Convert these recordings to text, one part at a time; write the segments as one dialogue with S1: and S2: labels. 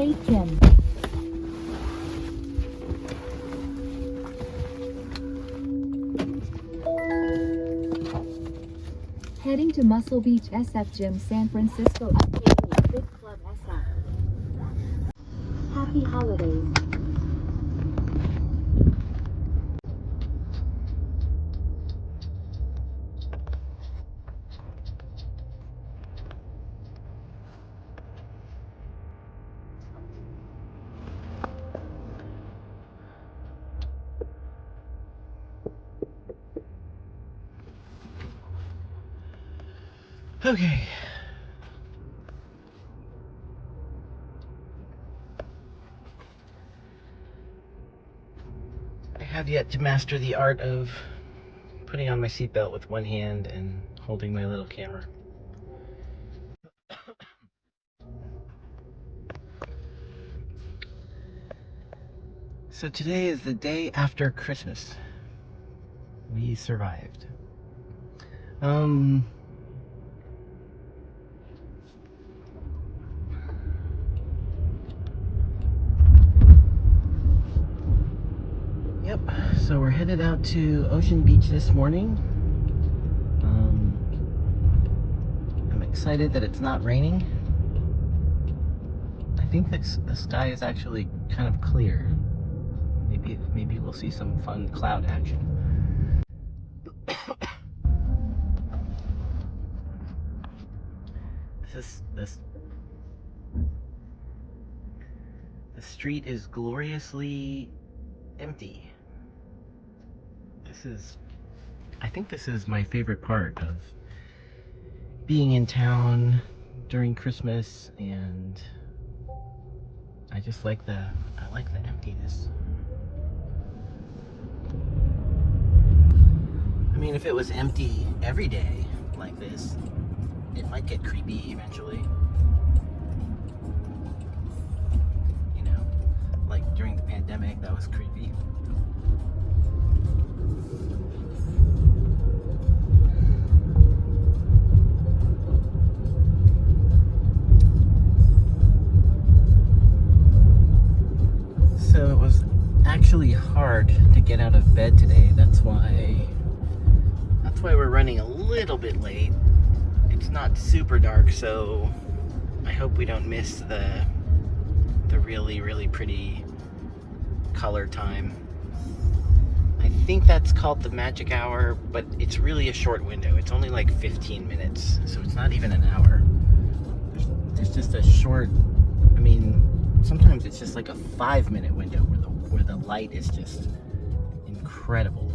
S1: location. Heading to Muscle Beach SF Gym, San Francisco, aka Big Club SF. Happy holidays.
S2: Okay. I have yet to master the art of putting on my seatbelt with one hand and holding my little camera. So today is the day after Christmas. We survived. Yep, so we're headed out to Ocean Beach this morning. I'm excited that it's not raining. I think the sky is actually kind of clear. Maybe we'll see some fun cloud action. The street is gloriously empty. I think this is my favorite part of being in town during Christmas, and I just like the emptiness. I mean, if it was empty every day like this, it might get creepy eventually. You know, like during the pandemic, that was creepy. So it was actually hard to get out of bed today. That's why we're running a little bit late. It's not super dark, so I hope we don't miss the really, really pretty color time. I think that's called the magic hour, but it's really a short window. It's only like 15 minutes, so it's not even an hour. There's just a short, I mean, sometimes it's just like a 5-minute window where the light is just incredible.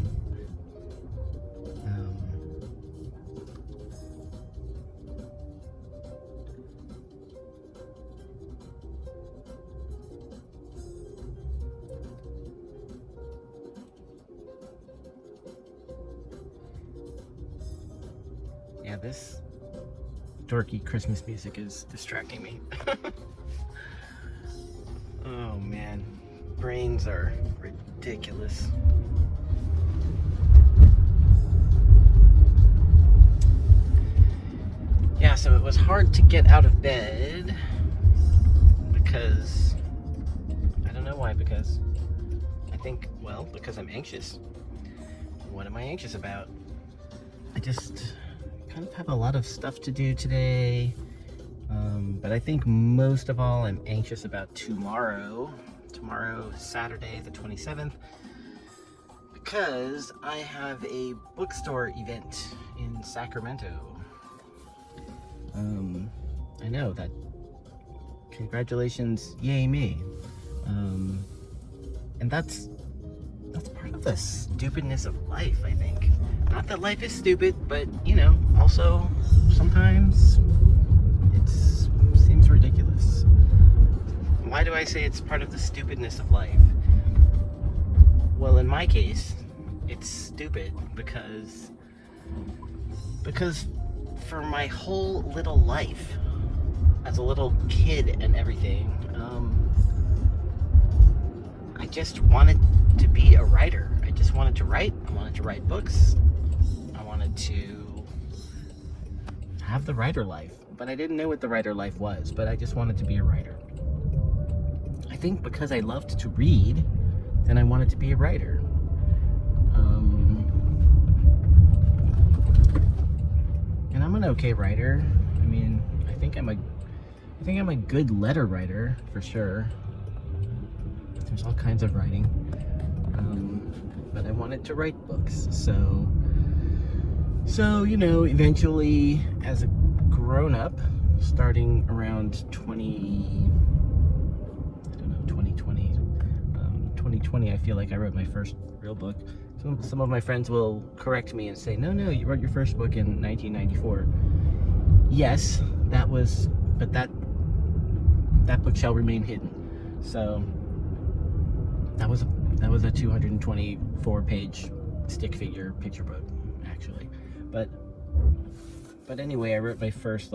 S2: Yeah, this dorky Christmas music is distracting me. Oh man, brains are ridiculous. Yeah, so it was hard to get out of bed because I don't know why, because I think, well, because I'm anxious. What am I anxious about? I just kind of have a lot of stuff to do today. But I think most of all, I'm anxious about tomorrow. Tomorrow, Saturday, the 27th, because I have a bookstore event in Sacramento. I know that. Congratulations, yay me. And that's part of the stupidness of life, I think. Not that life is stupid, but, you know, also sometimes it seems ridiculous. Why do I say it's part of the stupidness of life? Well, in my case, it's stupid because for my whole little life, as a little kid and everything, I just wanted to be a writer. I just wanted to write. I wanted to write books. I wanted to have the writer life. But I didn't know what the writer life was, but I just wanted to be a writer. think because I loved to read, then I wanted to be a writer. And I'm an okay writer. I mean, I think I'm a good letter writer for sure. There's all kinds of writing, but I wanted to write books. So you know, eventually, as a grown-up, starting around 2020, I feel like I wrote my first real book. Some of my friends will correct me and say, no, you wrote your first book in 1994. Yes, but that book shall remain hidden. So that was a 224-page stick figure picture book, actually. But anyway, I wrote my first,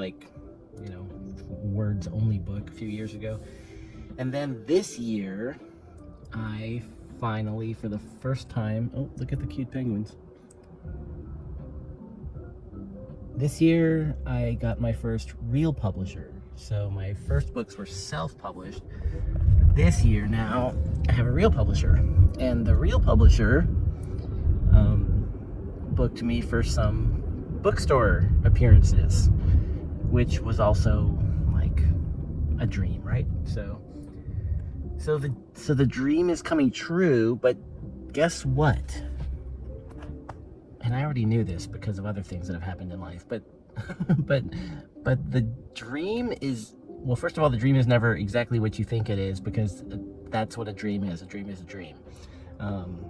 S2: words only book a few years ago. And then this year, I finally, for the first time, oh, look at the cute penguins. This year, I got my first real publisher. So my first books were self-published. This year now, I have a real publisher. And the real publisher booked me for some bookstore appearances, which was also like a dream, right? So the dream is coming true, but guess what? And I already knew this because of other things that have happened in life, but the dream is, well, first of all, the dream is never exactly what you think it is, because that's what a dream is. A dream is a dream. I'm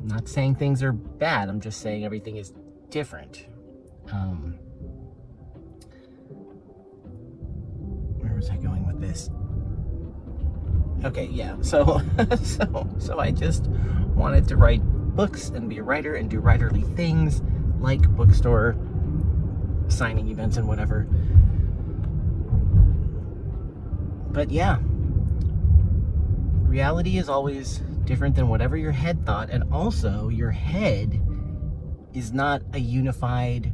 S2: not saying things are bad, I'm just saying everything is different. Where was I going with this? Okay, yeah, so I just wanted to write books and be a writer and do writerly things like bookstore signing events and whatever. But yeah, reality is always different than whatever your head thought, and also your head is not a unified,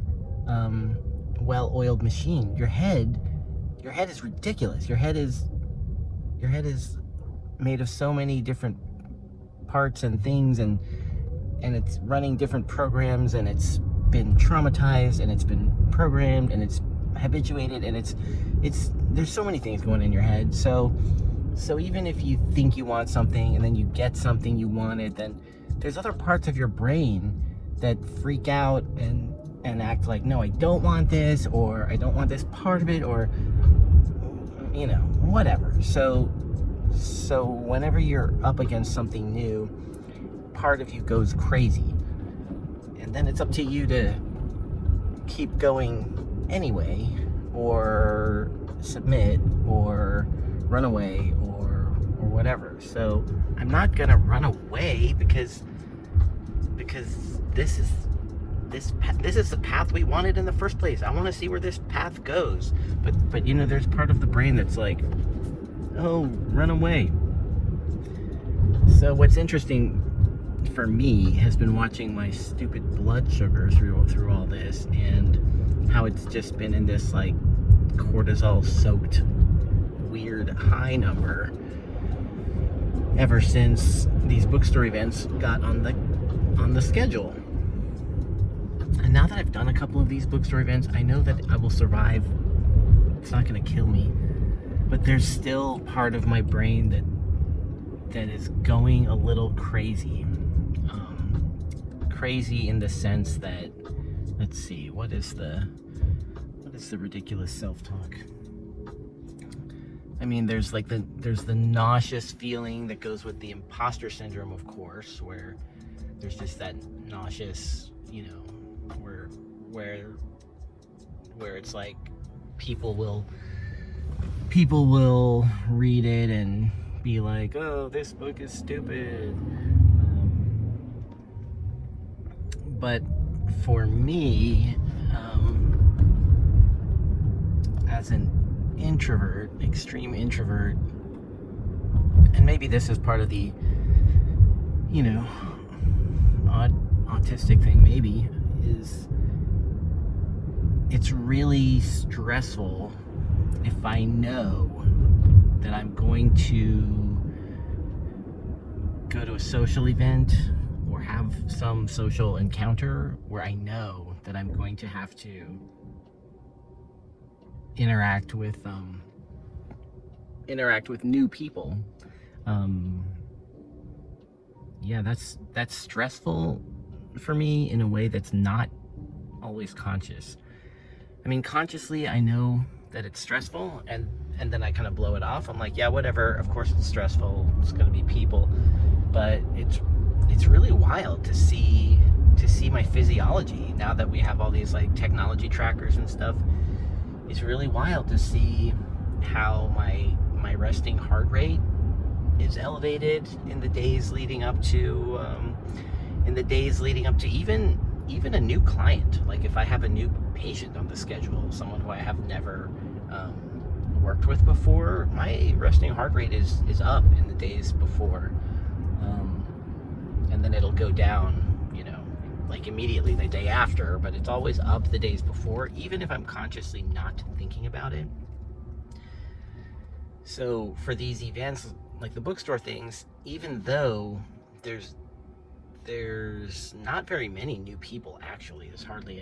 S2: well-oiled machine. Your head is ridiculous. Your head is made of so many different parts and things, and it's running different programs, and it's been traumatized, and it's been programmed, and it's habituated, and it's there's so many things going in your head. So even if you think you want something and then you get something you wanted, then there's other parts of your brain that freak out and act like, no, I don't want this, or I don't want this part of it, or whatever. So whenever you're up against something new, part of you goes crazy, and then it's up to you to keep going anyway, or submit, or run away, or whatever. So I'm not gonna run away because this is the path we wanted in the first place. I want to see where this path goes, but there's part of the brain that's like, oh, run away. So what's interesting for me has been watching my stupid blood sugar through all this, and how it's just been in this like cortisol soaked weird high number ever since these bookstore events got on the schedule. And now that I've done a couple of these bookstore events, I know that I will survive. It's not going to kill me, but there's still part of my brain that is going a little crazy. Crazy in the sense that, let's see, what is the ridiculous self-talk? I mean, there's the nauseous feeling that goes with the imposter syndrome, of course, where there's just that nauseous, where it's like people will read it and be like, oh, this book is stupid. But for me, as an introvert, extreme introvert, and maybe this is part of the, odd autistic thing, maybe, is it's really stressful if I know that I'm going to go to a social event or have some social encounter where I know that I'm going to have to interact with new people. Yeah, that's stressful for me in a way that's not always conscious. I mean, consciously I know that it's stressful, and then I kind of blow it off. I'm like, yeah, whatever, of course it's stressful, it's going to be people. But it's really wild to see my physiology now that we have all these like technology trackers and stuff. It's really wild to see how my resting heart rate is elevated in the days leading up to even a new client. Like if I have a new patient on the schedule, someone who I have never worked with before, my resting heart rate is up in the days before, and then it'll go down, like immediately the day after, but it's always up the days before, even if I'm consciously not thinking about it. So for these events, like the bookstore things, even though there's not very many new people, actually. There's hardly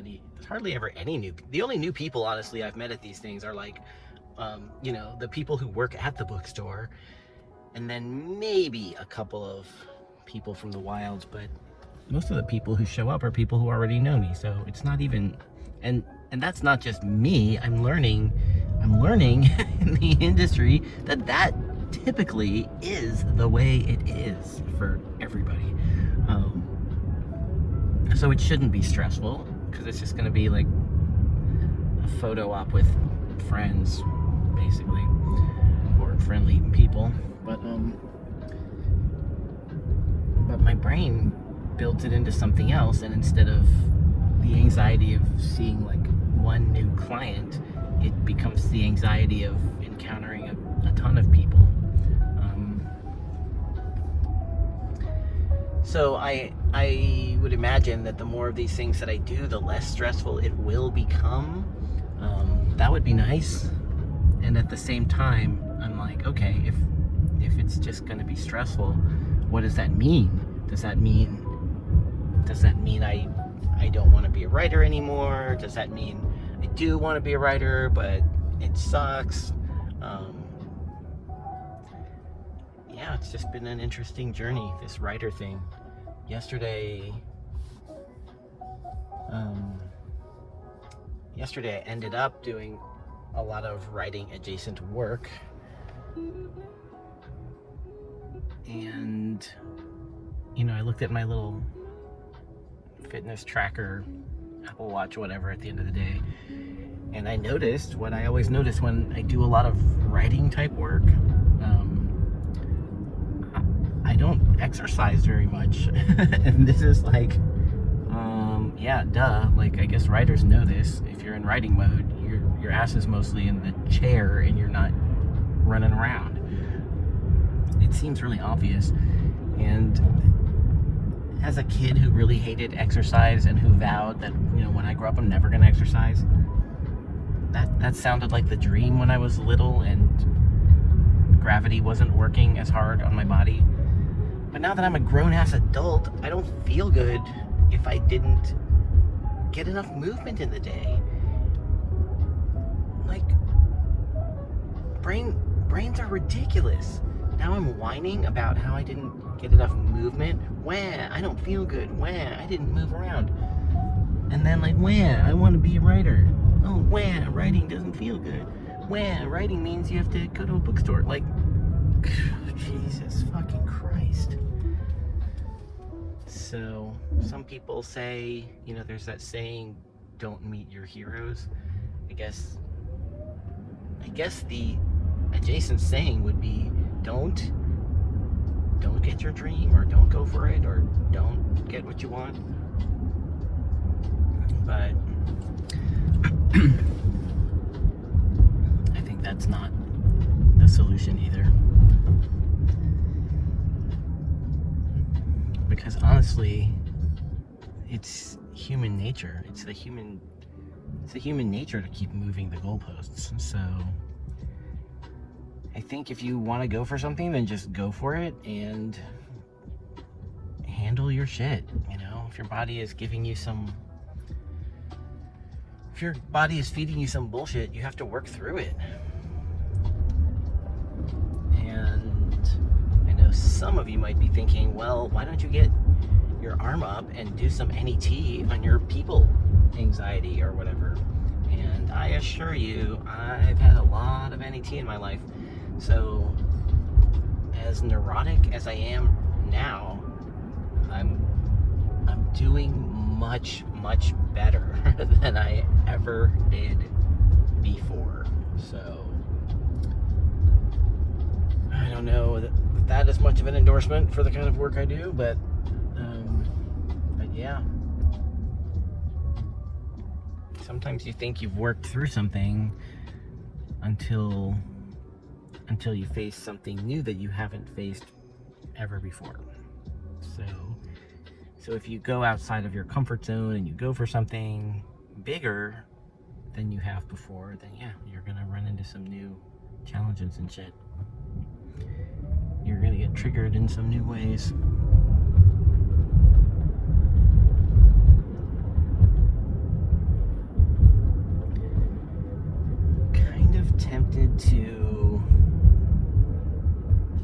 S2: ever any new. The only new people, honestly, I've met at these things are like, the people who work at the bookstore, and then maybe a couple of people from the wilds. But most of the people who show up are people who already know me. So it's not even, and that's not just me. I'm learning in the industry that typically is the way it is for everybody. So it shouldn't be stressful, because it's just going to be like a photo op with friends, basically, or friendly people. But my brain builds it into something else, and instead of the anxiety of seeing like one new client, it becomes the anxiety of encountering a ton of people. So I would imagine that the more of these things that I do, the less stressful it will become. That would be nice. And at the same time, I'm like, okay, if it's just going to be stressful, what does that mean? Does that mean I don't want to be a writer anymore? Does that mean I do want to be a writer, but it sucks? Yeah, it's just been an interesting journey, this writer thing. Yesterday I ended up doing a lot of writing adjacent work, and I looked at my little fitness tracker, Apple Watch, whatever, at the end of the day, and I noticed what I always notice when I do a lot of writing type work. I don't exercise very much. And this is like, yeah, duh. Like, I guess writers know this. If you're in writing mode, your ass is mostly in the chair and you're not running around. It seems really obvious. And as a kid who really hated exercise and who vowed that, when I grow up, I'm never going to exercise, that sounded like the dream when I was little and gravity wasn't working as hard on my body. But now that I'm a grown-ass adult, I don't feel good if I didn't get enough movement in the day. Like, brains are ridiculous. Now I'm whining about how I didn't get enough movement. Wah, I don't feel good. Wah, I didn't move around. And then like, wah, I want to be a writer. Oh, wah, writing doesn't feel good. Wah, writing means you have to go to a bookstore. Like, Jesus fucking Christ. So some people say, there's that saying, don't meet your heroes. I guess the adjacent saying would be, don't get your dream, or don't go for it, or don't get what you want. But I think that's not the solution either. Because honestly, it's human nature. It's the human nature to keep moving the goalposts. So I think if you want to go for something, then just go for it. And handle your shit. You know, if your body is giving you some, if your body is feeding you some bullshit, you have to work through it. And I know some of you might be thinking, well, why don't you get your arm up and do some NET on your people anxiety or whatever? And I assure you, I've had a lot of NET in my life. So as neurotic as I am now, I'm doing much better than I ever did before. So I don't know that is much of an endorsement for the kind of work I do, but yeah. Sometimes you think you've worked through something until you face something new that you haven't faced ever before. So if you go outside of your comfort zone and you go for something bigger than you have before, then yeah, you're gonna run into some new challenges and shit. You're gonna get triggered in some new ways. Kind of tempted to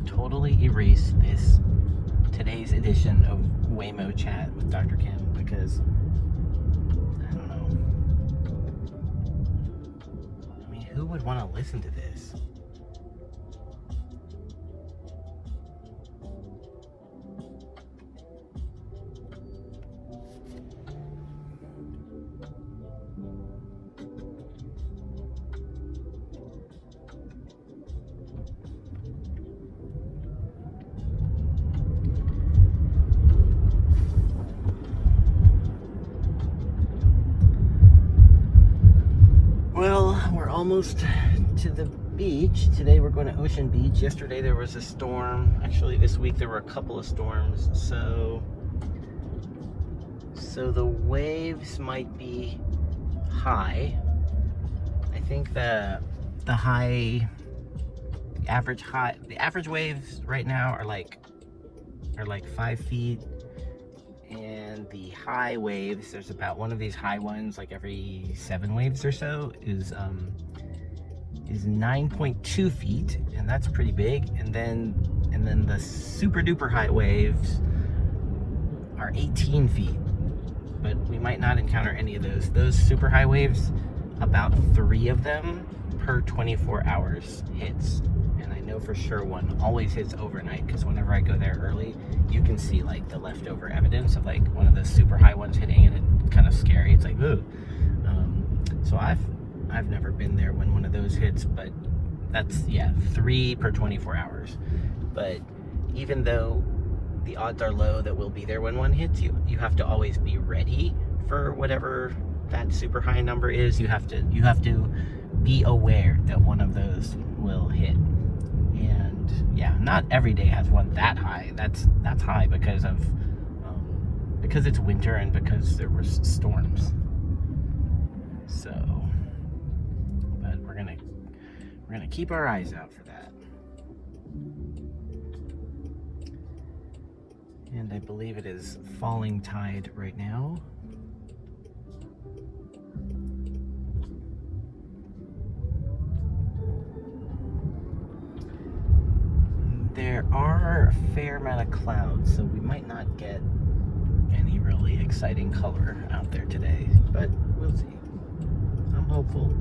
S2: totally erase today's edition of Waymo Chat with Dr. Kim, because I don't know. I mean, who would want to listen to this? Well, we're almost to the beach. Today we're going to Ocean Beach. Yesterday there was a storm. Actually, this week there were a couple of storms. So the waves might be high. I think the average waves right now are like 5 feet. And the high waves, there's about one of these high ones, like every 7 waves or so, is 9.2 feet, and that's pretty big. And then the super duper high waves are 18 feet, but we might not encounter any of those. Those super high waves, about 3 of them per 24 hours hits. And I know for sure one always hits overnight, because whenever I go there early, you can see like the leftover evidence of like one of the super high ones hitting, and it's kind of scary. It's like, ooh. So I've never been there when one of those hits, but that's, yeah, 3 per 24 hours. But even though the odds are low that we'll be there when one hits, you have to always be ready for whatever that super high number is. You have to be aware that one of those will hit. And yeah, not every day has one that high. That's high because it's winter and because there were storms. So, but we're gonna keep our eyes out for that. And I believe it is falling tide right now. There are a fair amount of clouds, so we might not get any really exciting color out there today, but we'll see. I'm hopeful.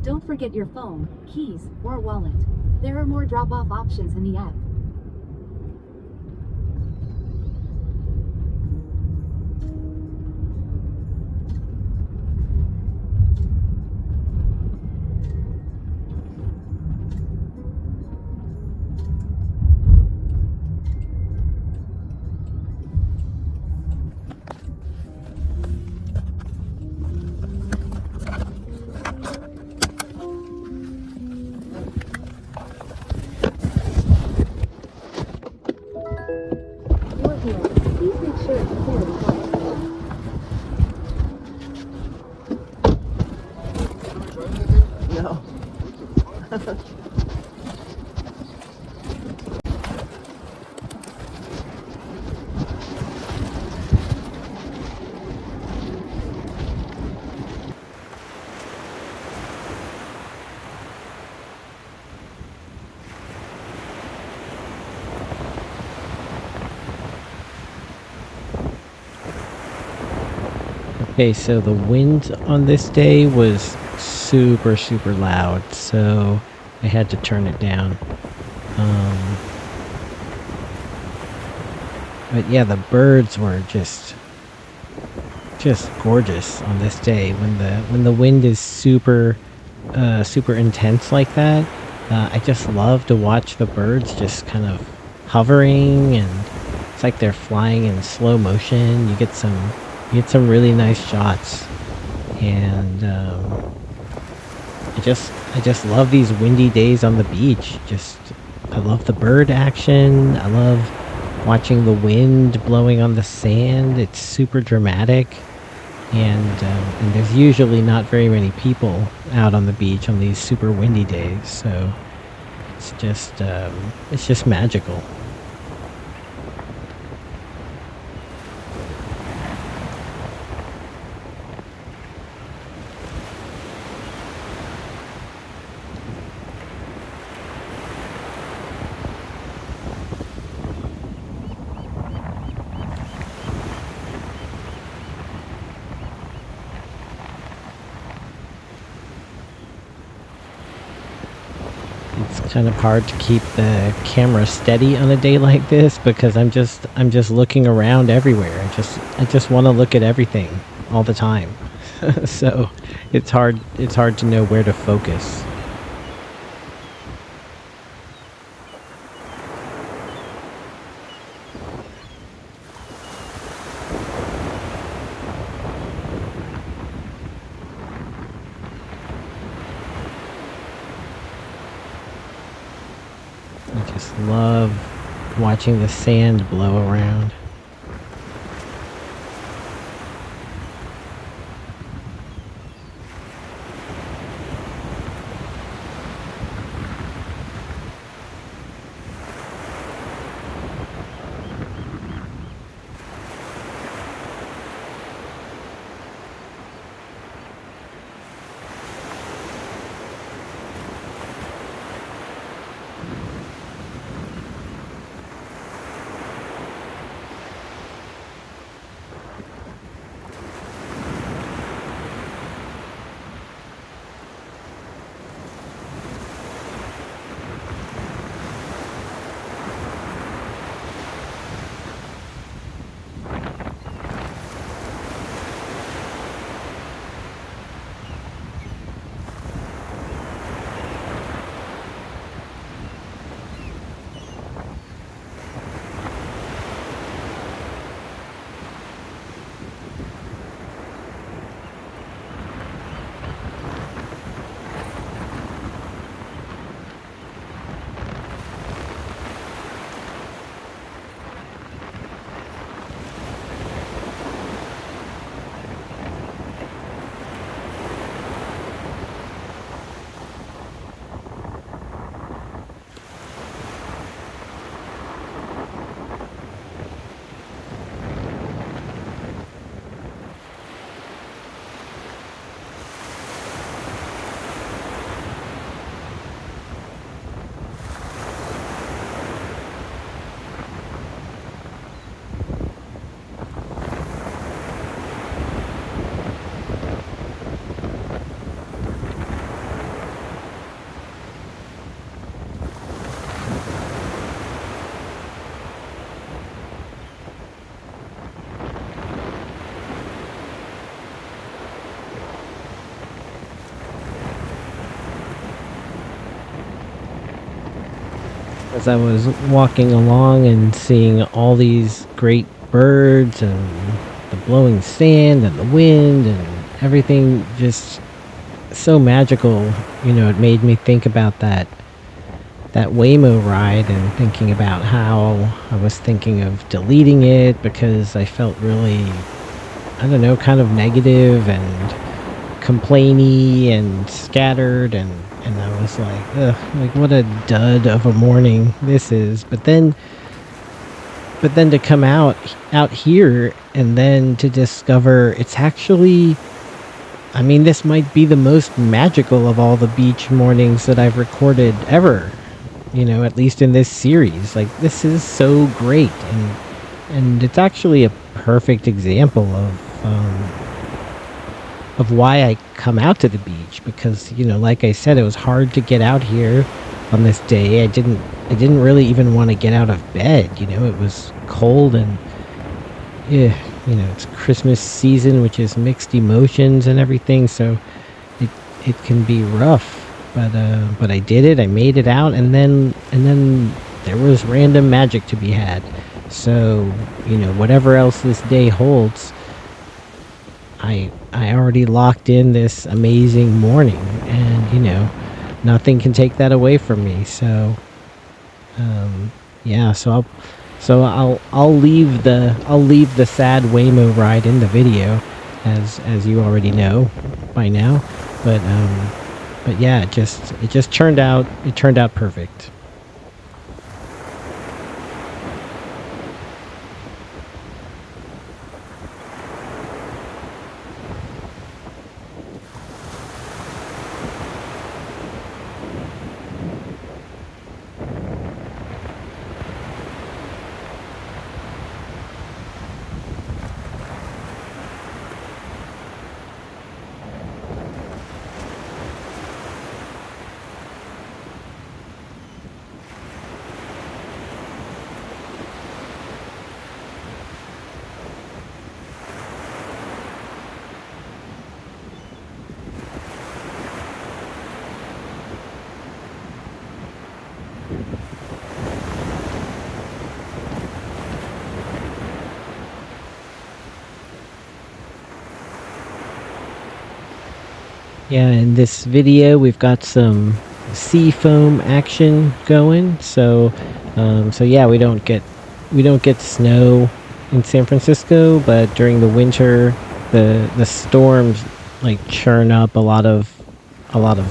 S1: Don't forget your phone, keys, or wallet. There are more drop-off options in the app. You're here. Please make sure it's clear and quiet.
S2: No. Okay, so the wind on this day was super, super loud, so I had to turn it down. But yeah, the birds were just gorgeous on this day. When the wind is super intense like that, I just love to watch the birds just kind of hovering, and it's like they're flying in slow motion. You get some really nice shots, and I just love these windy days on the beach. I love the bird action. I love watching the wind blowing on the sand. It's super dramatic, and there's usually not very many people out on the beach on these super windy days. So it's just magical. It's kind of hard to keep the camera steady on a day like this because I'm just looking around everywhere. I just want to look at everything all the time. So it's hard to know where to focus. I just love watching the sand blow around. as I was walking along and seeing all these great birds and the blowing sand and the wind and everything just so magical. It made me think about that Waymo ride and thinking about how I was thinking of deleting it because I felt really, I don't know, kind of negative and complainy and scattered, and I was like, ugh, like what a dud of a morning this is. But then to come out here and then to discover it's actually, I mean, this might be the most magical of all the beach mornings that I've recorded ever. At least in this series. Like, this is so great, and it's actually a perfect example of why I come out to the beach, because like I said, it was hard to get out here on this day. I didn't really even want to get out of bed. It was cold, and yeah, it's Christmas season, which is mixed emotions and everything, so it it can be rough. But I did it. I made it out, and then there was random magic to be had. So whatever else this day holds, I already locked in this amazing morning, and nothing can take that away from me. So yeah, I'll leave the sad Waymo ride in the video, as you already know by now. But yeah, it just turned out perfect. Yeah, in this video we've got some sea foam action going. So yeah, we don't get snow in San Francisco, but during the winter, the storms like churn up a lot of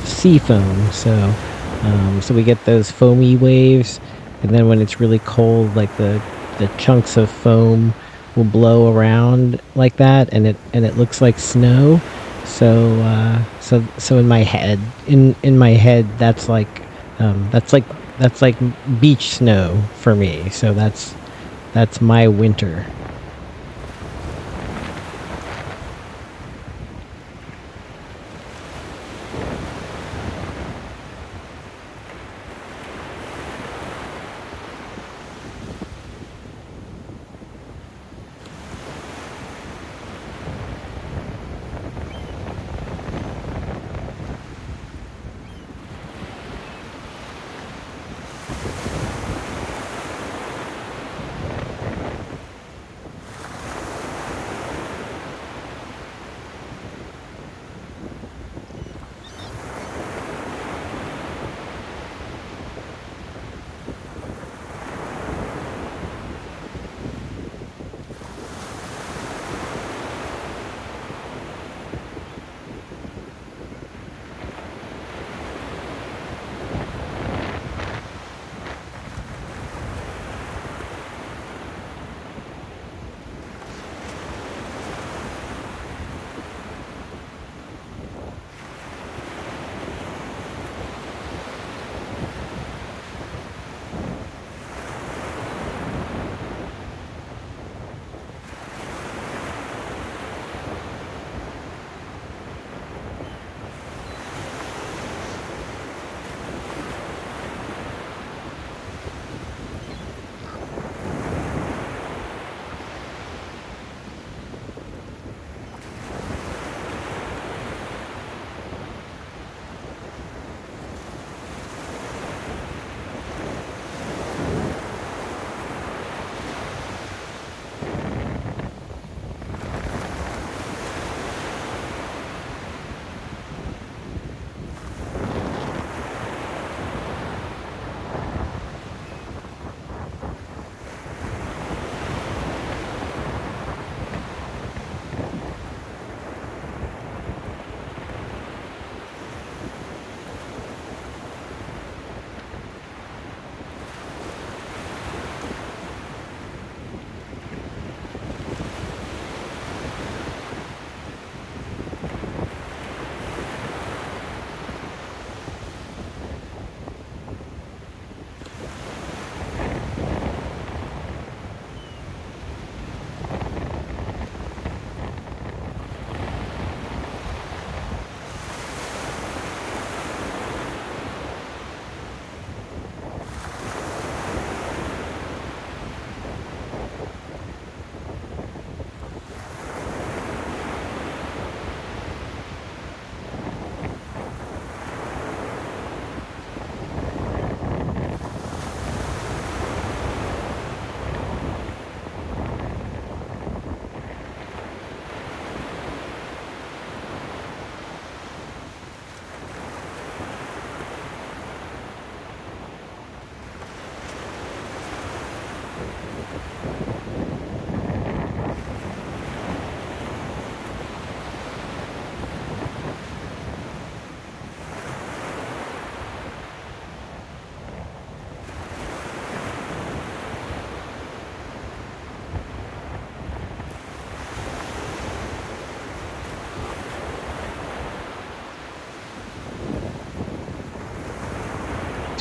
S2: sea foam. So we get those foamy waves, and then when it's really cold, like the chunks of foam will blow around like that, and it looks like snow. So in my head, that's like beach snow for me. So that's my winter.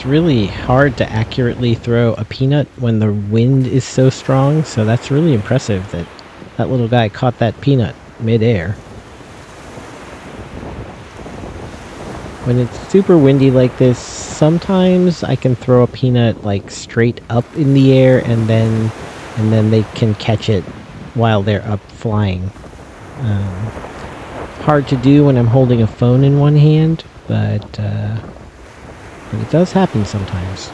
S2: it's really hard to accurately throw a peanut when the wind is so strong, so that's really impressive that that little guy caught that peanut midair. When it's super windy like this, sometimes I can throw a peanut like straight up in the air and then they can catch it while they're up flying. Hard to do when I'm holding a phone in one hand, but it does happen sometimes.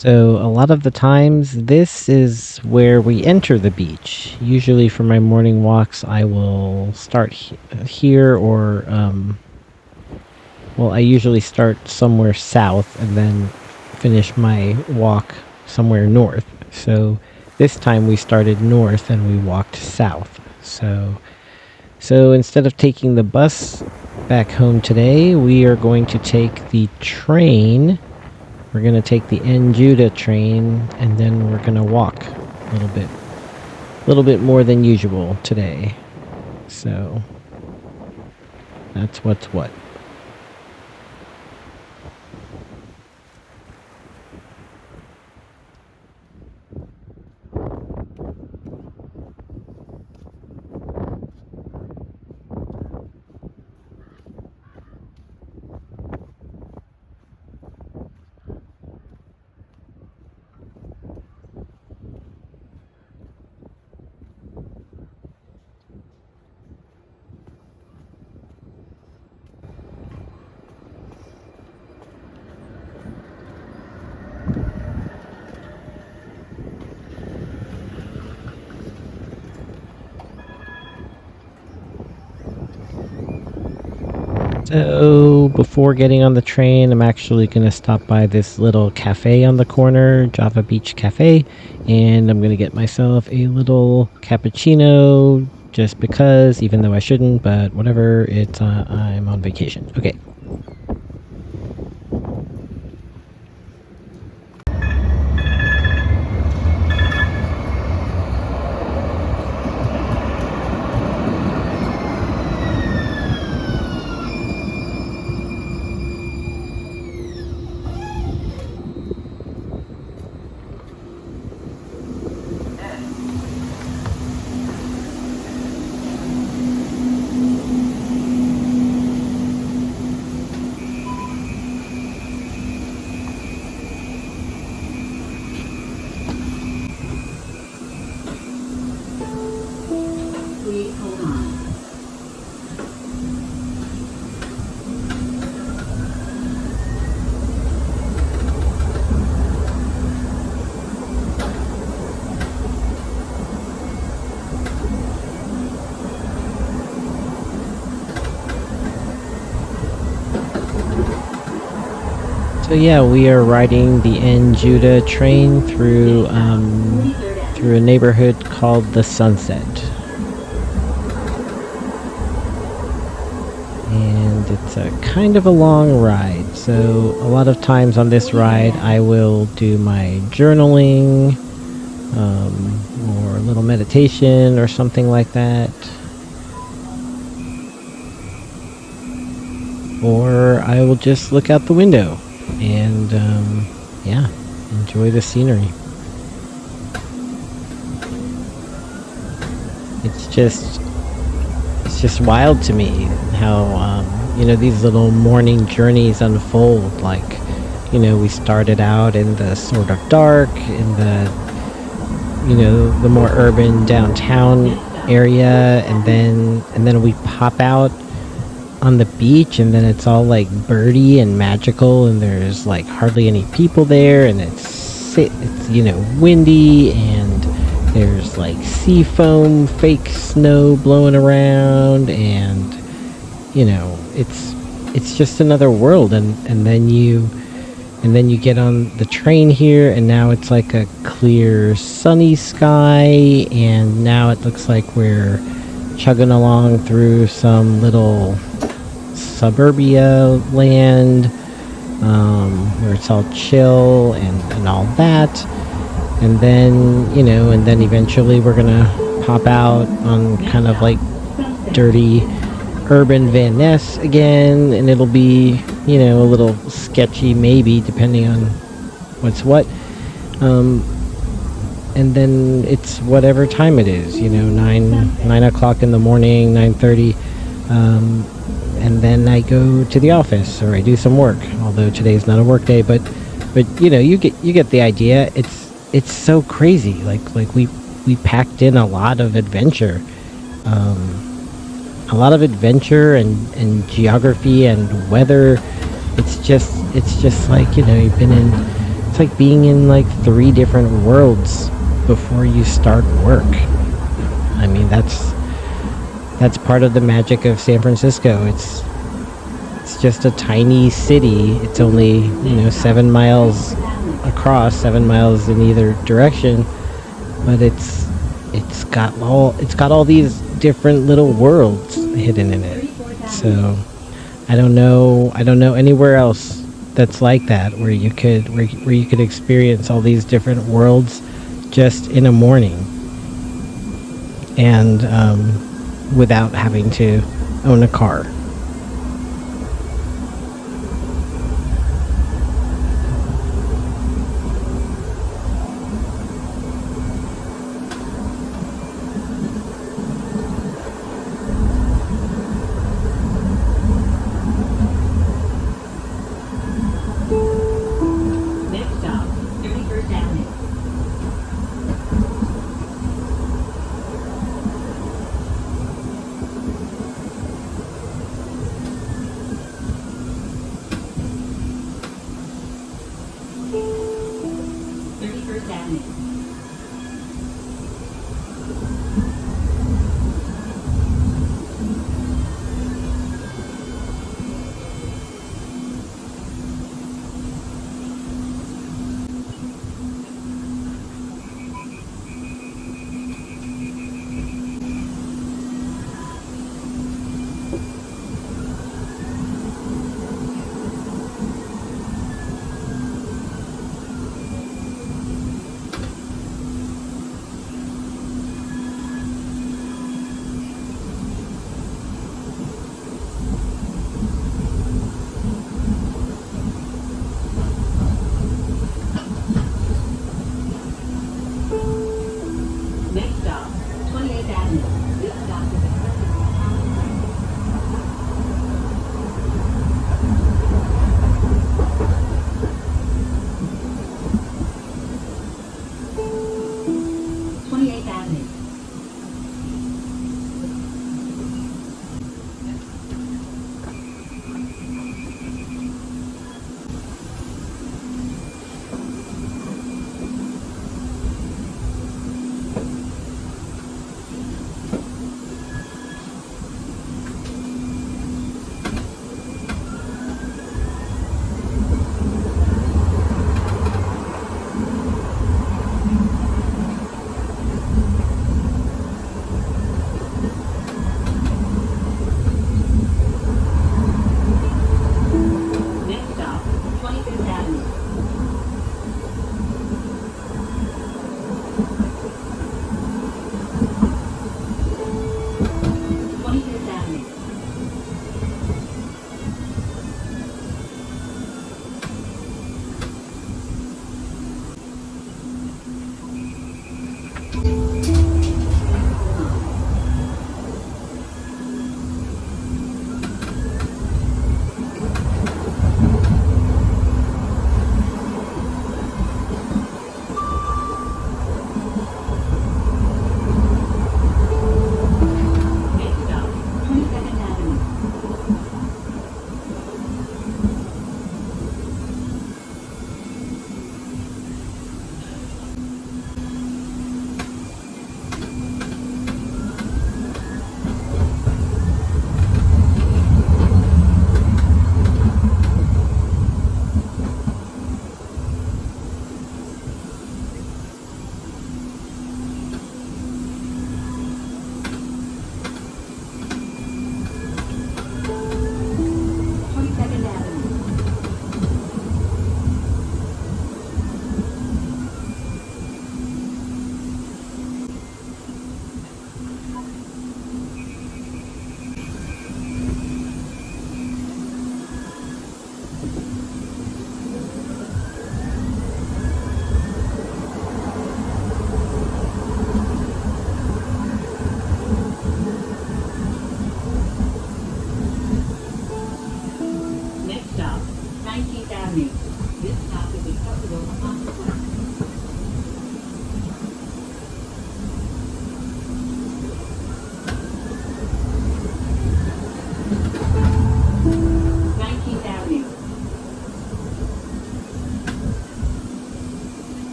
S2: So a lot of the times, this is where we enter the beach. Usually for my morning walks, I will start here or, well, I usually start somewhere south and then finish my walk somewhere north. So this time we started north and we walked south. So instead of taking the bus back home today, we are going to take the train. We're going to take the N Judah train, and then we're going to walk a little bit more than usual today. So that's what's what. So before getting on the train, I'm actually going to stop by this little cafe on the corner, Java Beach Cafe, and I'm going to get myself a little cappuccino just because, even though I shouldn't, but whatever, it's I'm on vacation. Okay.
S1: Please hold on.
S2: So yeah, we are riding the N Judah train through through a neighborhood called the Sunset. And it's a kind of a long ride. So a lot of times on this ride, I will do my journaling or a little meditation or something like that. Or I will just look out the window and yeah, enjoy the scenery. It's just wild to me how these little morning journeys unfold. Like, we started out in the sort of dark, in the more urban downtown area, and then we pop out on the beach, and then it's all like birdy and magical, and there's like hardly any people there, and it's windy, and there's like sea foam, fake snow blowing around, and it's just another world. And then you get on the train here, and now it's like a clear sunny sky, and now it looks like we're chugging along through some little suburbia land, where it's all chill and all that. And then eventually we're gonna pop out on kind of like dirty urban Van Ness again, and it'll be a little sketchy, maybe, depending on what's what. And then it's whatever time it is, 9 o'clock in the morning, 9:30. And then I go to the office, or I do some work, although today's not a work day, but you get the idea. It's so crazy. Like we packed in a lot of adventure. And geography and weather. It's just like, you've been It's like being in like 3 different worlds before you start work. I mean, that's part of the magic of San Francisco. It's just a tiny city. It's only, 7 miles across, 7 miles in either direction, but it's got all these different little worlds hidden in it. So I don't know anywhere else that's like that, where you could experience all these different worlds just in a morning, and without having to own a car.
S1: Next stop, 31st Avenue.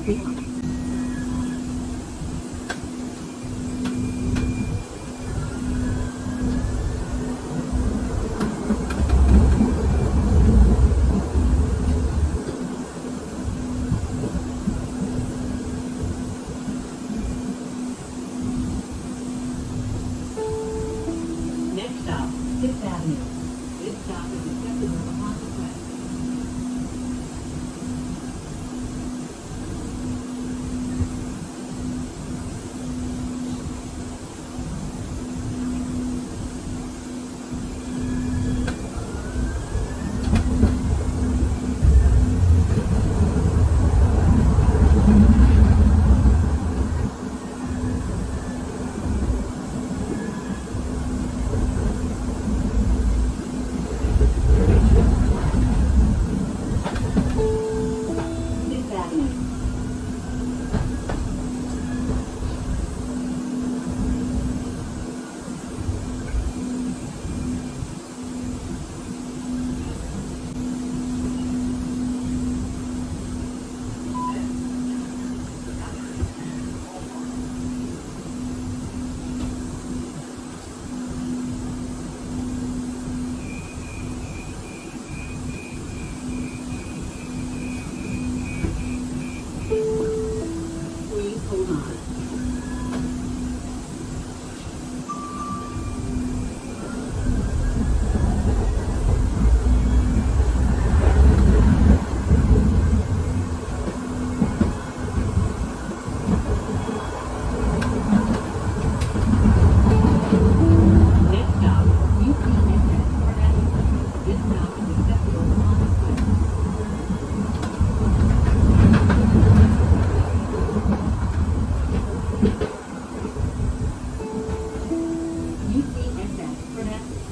S1: Next stop, Fifth Avenue. This stop is accessible upon request. Fifth Avenue. Please hold on. Next stop, UPNS Fifth Avenue. This stop is accessible upon request. UPNS Fifth Avenue.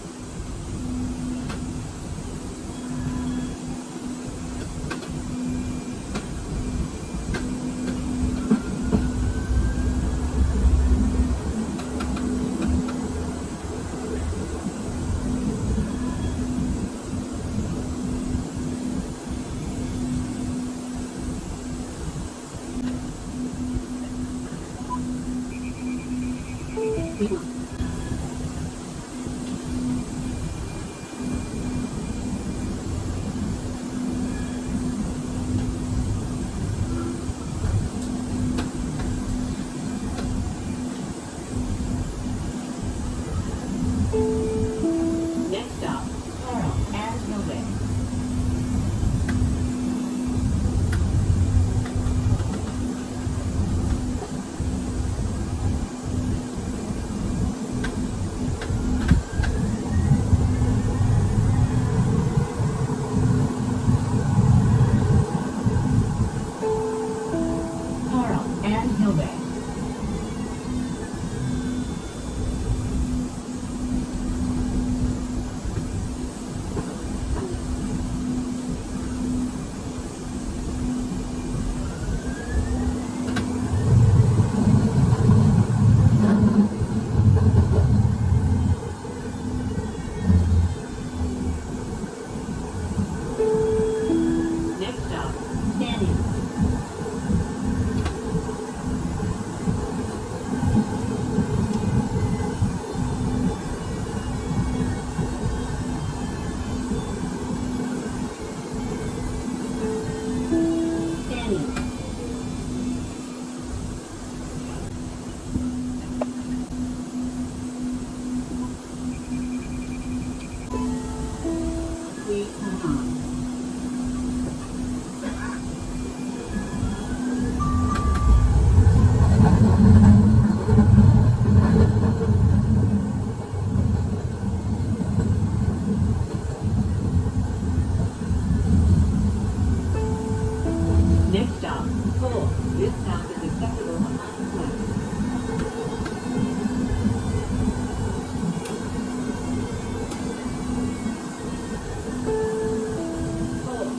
S1: Next stop, Carl and Hillway. Carl and Hillway. Next stop, Standing. Standing. Please hold on. Next stop, Cole. This stop is accessible upon request. Cole.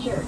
S1: Church.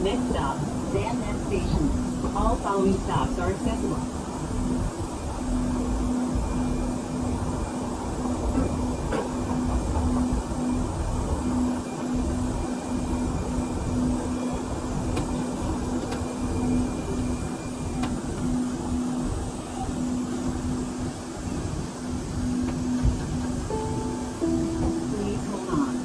S1: Next stop, Ness Station. All following stops are accessible. Please hold on.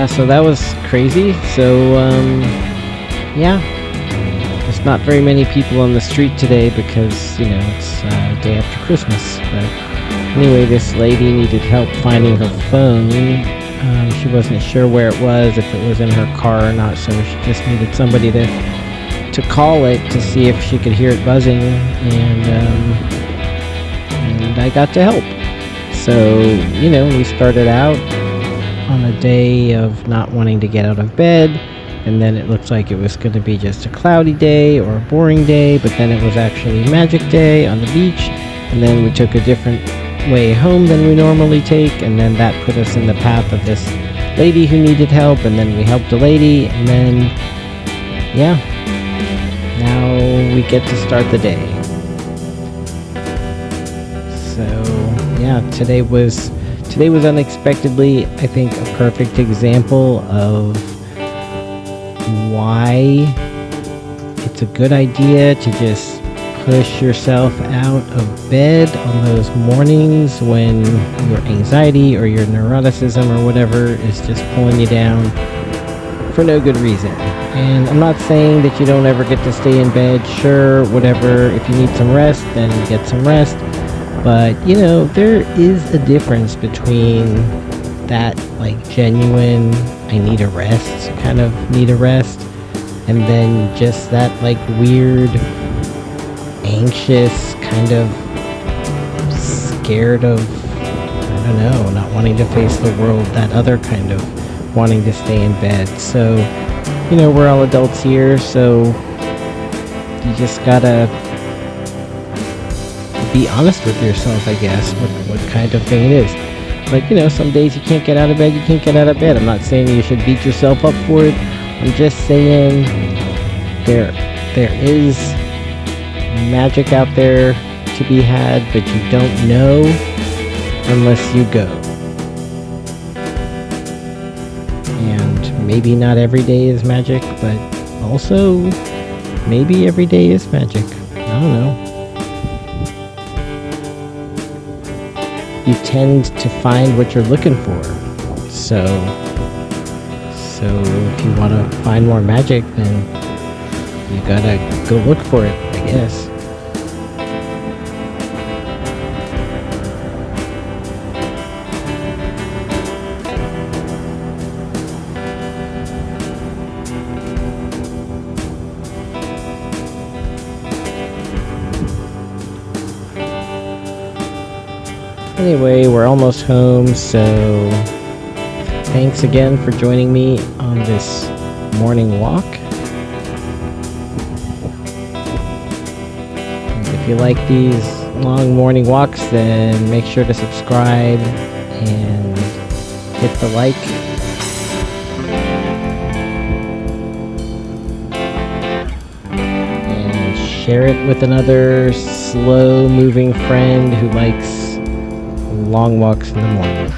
S2: Yeah, so that was crazy. So, yeah, there's not very many people on the street today because, it's day after Christmas. But anyway, this lady needed help finding her phone. She wasn't sure where it was, if it was in her car or not, so she just needed somebody to call it to see if she could hear it buzzing, and I got to help. So, we started out on a day of not wanting to get out of bed, and then it looked like it was going to be just a cloudy day or a boring day, but then it was actually Magic Day on the beach, and then we took a different way home than we normally take, and then that put us in the path of this lady who needed help, and then we helped a lady, and then, yeah, now we get to start the day. So, yeah, today was unexpectedly, I think, a perfect example of why it's a good idea to just push yourself out of bed on those mornings when your anxiety or your neuroticism or whatever is just pulling you down for no good reason. And I'm not saying that you don't ever get to stay in bed. Sure, whatever. If you need some rest, then get some rest. But, there is a difference between that, genuine, I need a rest, kind of need a rest, and then just that, weird, anxious, kind of scared of, I don't know, not wanting to face the world, that other kind of wanting to stay in bed. So, we're all adults here, so you just gotta be honest with yourself, I guess, what kind of thing it is. Some days you can't get out of bed, I'm not saying you should beat yourself up for it. I'm just saying there is magic out there to be had, but you don't know unless you go. And maybe not every day is magic, but also maybe every day is magic. I don't know. You tend to find what you're looking for. So if you want to find more magic, then you gotta go look for it, I guess. Anyway, we're almost home, so thanks again for joining me on this morning walk. And if you like these long morning walks, then make sure to subscribe and hit the like. And share it with another slow-moving friend who likes long walks in the morning.